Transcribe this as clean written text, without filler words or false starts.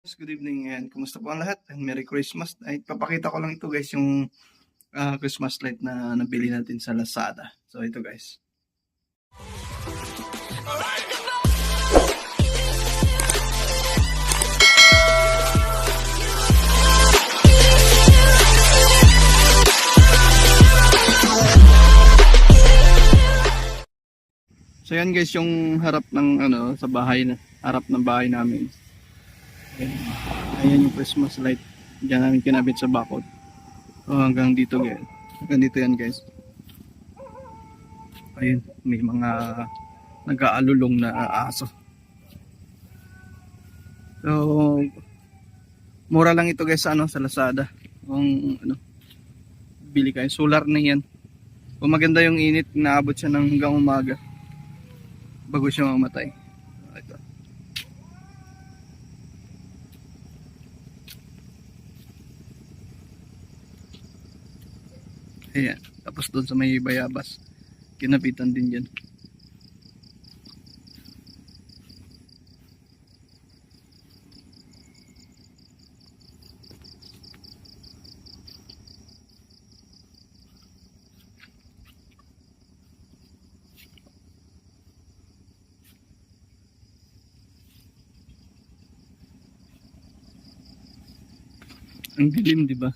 Good evening and kumusta po ang lahat and Merry Christmas. Ay, papakita ko lang ito guys yung Christmas light na nabili natin sa Lazada. So ito guys. So yan guys yung harap ng sa bahay na harap ng bahay namin. Ayan yung Christmas light. Diyan namin kinabit sa bakod. So hanggang dito guys. Hanggang dito yan guys. Ayun, may mga nag-aalulong na aso. So mura lang ito guys sa Lazada. Kung bili kayo, solar na yan. Kung maganda yung init, naabot siya ng hanggang umaga bago siya mamatay. Ito. Ayan. Tapos doon sa may bayabas, kinapitan din dyan. Ang dilim, di ba?